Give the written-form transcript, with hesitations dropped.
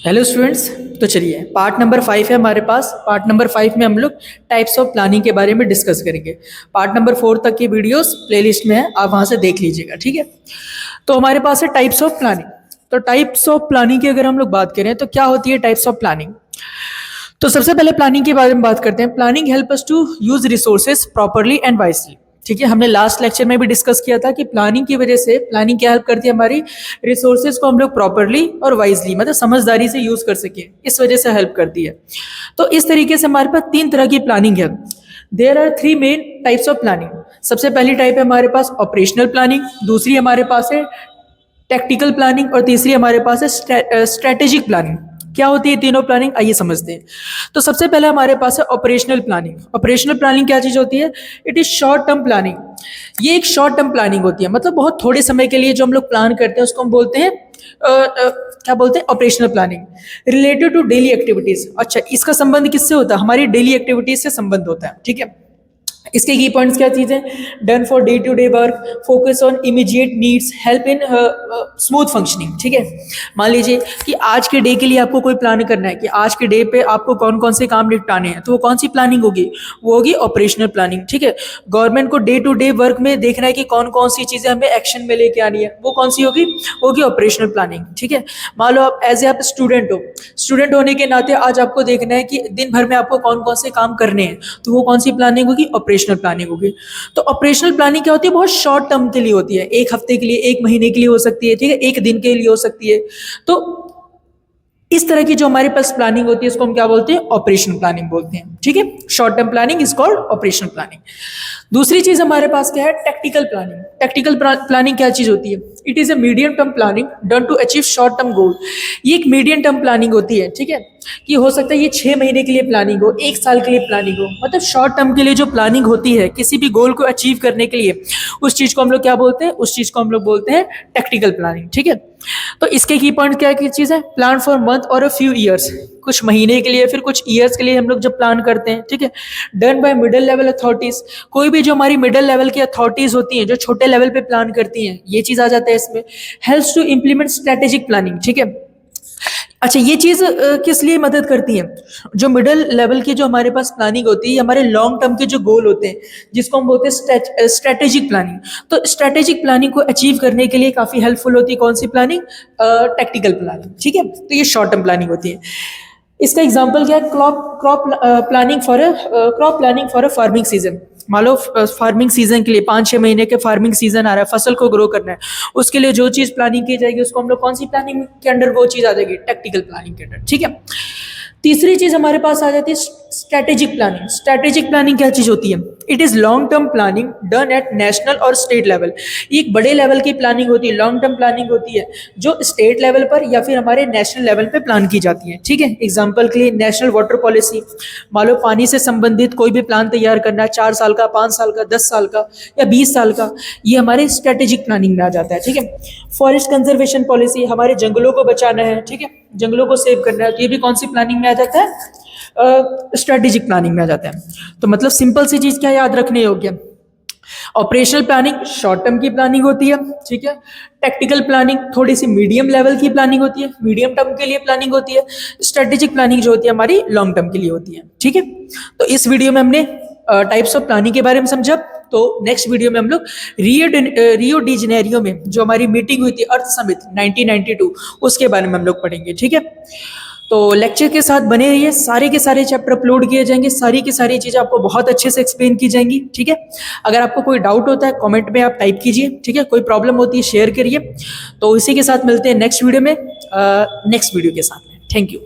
Hello students. तो चलिए part number 5 है हमारे पास। पार्ट नंबर 5 में हम लोग टाइप्स ऑफ प्लानिंग के बारे में डिस्कस करेंगे। पार्ट नंबर 4 तक की वीडियोस प्लेलिस्ट में है, आप वहां से देख लीजिएगा, ठीक है। तो हमारे पास है टाइप्स ऑफ प्लानिंग। तो टाइप्स ऑफ प्लानिंग की अगर हम लोग बात करें तो क्या होती है टाइप्स ऑफ प्लानिंग। तो सबसे पहले प्लानिंग के बारे में बात करते हैं। Planning help us to use resources properly and wisely. ठीक है, हमने लास्ट लेक्चर में भी डिस्कस किया था कि प्लानिंग की वजह से प्लानिंग क्या हेल्प करती है, हमारी रिसोर्सेज को हम लोग प्रॉपरली और वाइजली मतलब समझदारी से यूज कर सके, इस वजह से हेल्प करती है। तो इस तरीके से हमारे पास 3 तरह की प्लानिंग है। There are 3 main types of planning. सबसे पहली टाइप है हमारे पास ऑपरेशनल प्लानिंग, दूसरी हमारे पास है टेक्टिकल प्लानिंग और तीसरी हमारे पास है स्ट्रेटेजिक प्लानिंग। क्या होती है तीनों प्लानिंग, आइए समझते हैं। तो सबसे पहले हमारे पास है ऑपरेशनल प्लानिंग। ऑपरेशनल प्लानिंग क्या चीज होती है? It is short term planning. ये एक शॉर्ट टर्म प्लानिंग होती है, मतलब बहुत थोड़े समय के लिए जो हम लोग प्लान करते हैं उसको हम बोलते हैं क्या बोलते हैं, operational planning. Related to daily activities. अच्छा, इसका संबंध किससे होता है? हमारी डेली एक्टिविटीज से संबंध होता है, ठीक है। इसके की पॉइंट्स क्या चीज़ है? Done for day to day work, focus on immediate needs, help in smooth functioning. ठीक है, मान लीजिए कि आज के डे के लिए आपको कोई प्लान करना है कि आज के डे पे आपको कौन कौन से काम निपटाने हैं, तो वो कौन सी प्लानिंग होगी? वो होगी ऑपरेशनल प्लानिंग। ठीक है, गवर्नमेंट को डे टू डे वर्क में देखना है कि कौन कौन सी चीज़ें हमें एक्शन में लेके आनी है, वो कौन सी होगी? होगी ऑपरेशनल प्लानिंग। ठीक है, मान लो आप एज ए आप स्टूडेंट हो, स्टूडेंट होने के नाते आज आपको देखना है कि दिन भर में आपको कौन कौन से काम करने हैं, तो वो कौन सी प्लानिंग होगी? ऑपरेशनल प्लानिंग होगी। तो ऑपरेशनल प्लानिंग क्या होती है? बहुत शॉर्ट टर्म के लिए होती है, एक हफ्ते के लिए, एक महीने के लिए हो सकती है, ठीक है, एक दिन के लिए हो सकती है। तो इस तरह की जो हमारे पास प्लानिंग होती है इसको हम क्या बोलते हैं? ऑपरेशनल प्लानिंग बोलते हैं। ठीक है, short term planning is called operational planning. दूसरी चीज हमारे पास क्या है? Tactical planning. टेक्टिकल प्लानिंग क्या चीज होती है? It is a medium term planning done to achieve short term goal. ये एक मीडियम टर्म प्लानिंग होती है, ठीक है, कि हो सकता है ये 6 महीने के लिए प्लानिंग हो, 1 साल के लिए प्लानिंग हो, मतलब शॉर्ट टर्म के लिए जो प्लानिंग होती है किसी भी गोल को अचीव करने के लिए, उस चीज को हम लोग क्या बोलते हैं? उस चीज को हम लोग बोलते हैं टेक्टिकल प्लानिंग। ठीक है, तो इसके की पॉइंट क्या चीज है? प्लान फॉर मंथ और अ फ्यू ईयर्स, कुछ महीने के लिए फिर कुछ ईयर्स के लिए हम लोग जब प्लान करते हैं। ठीक है, done by middle level authorities. कोई भी जो हमारी मिडिल लेवल की अथॉरिटीज होती हैं जो छोटे लेवल पे प्लान करती हैं, ये चीज आ जाता है इसमें। Helps to implement strategic planning. ठीक है, अच्छा, ये चीज किस लिए मदद करती है? जो मिडिल लेवल की जो हमारे पास प्लानिंग होती है, हमारे लॉन्ग टर्म के जो गोल होते हैं जिसको हम बोलते हैं स्ट्रेटेजिक प्लानिंग। तो स्ट्रेटेजिक प्लानिंग को अचीव करने के लिए काफी हेल्पफुल होती है कौन सी प्लानिंग? Tactical planning. ठीक है, तो ये शॉर्ट टर्म प्लानिंग होती है। इसका एग्जाम्पल क्या है? Crop planning for a farming season. मान लो फार्मिंग सीजन के लिए 5-6 महीने के फार्मिंग सीजन आ रहा है, फसल को ग्रो करना है, उसके लिए जो चीज प्लानिंग की जाएगी उसको हम लोग कौन सी प्लानिंग के अंडर? वो चीज आ जाएगी टेक्टिकल प्लानिंग के अंडर। ठीक है, तीसरी चीज हमारे पास आ जाती है स्ट्रेटेजिक प्लानिंग। स्ट्रेटेजिक प्लानिंग क्या चीज होती है? It is long term planning done at national और स्टेट लेवल। ये एक बड़े लेवल की प्लानिंग होती है, लॉन्ग टर्म प्लानिंग होती है जो स्टेट लेवल पर या फिर हमारे नेशनल लेवल पे प्लान की जाती है। ठीक है, एग्जांपल के लिए नेशनल वाटर पॉलिसी। मान लो पानी से संबंधित कोई भी प्लान तैयार करना है, 4 साल का, 5 साल का, 10 साल का या 20 साल का, ये हमारे स्ट्रेटेजिक प्लानिंग में आ जाता है। ठीक है, फॉरेस्ट कंजर्वेशन पॉलिसी, हमारे जंगलों को बचाना है, ठीक है, जंगलों को सेव करना है, तो ये भी कौन सी प्लानिंग में आ जाता है? स्ट्रेटेजिक प्लानिंग में आ जाता है। तो मतलब सिंपल सी चीज क्या याद रखने योग्य? ऑपरेशनल प्लानिंग शॉर्ट टर्म की प्लानिंग होती है, ठीक है। टेक्निकल प्लानिंग थोड़ी सी मीडियम लेवल की प्लानिंग होती है, मीडियम टर्म के लिए प्लानिंग होती है। स्ट्रेटेजिक प्लानिंग जो होती है हमारी लॉन्ग टर्म के लिए होती है। ठीक है, तो इस वीडियो में हमने टाइप्स ऑफ प्लानिंग के बारे में समझा। तो नेक्स्ट वीडियो में हम लोग रियो डी जेनेरियो में जो हमारी मीटिंग हुई थी अर्थ समिट 1992, उसके बारे में हम लोग पढ़ेंगे। ठीक है, तो लेक्चर के साथ बने रहिए, सारे के सारे चैप्टर अपलोड किए जाएंगे, सारी की सारी चीज़ें आपको बहुत अच्छे से एक्सप्लेन की जाएंगी। ठीक है, अगर आपको कोई डाउट होता है कमेंट में आप टाइप कीजिए, ठीक है, कोई प्रॉब्लम होती है शेयर करिए। तो इसी के साथ मिलते हैं नेक्स्ट वीडियो में, नेक्स्ट वीडियो के साथ में। Thank you.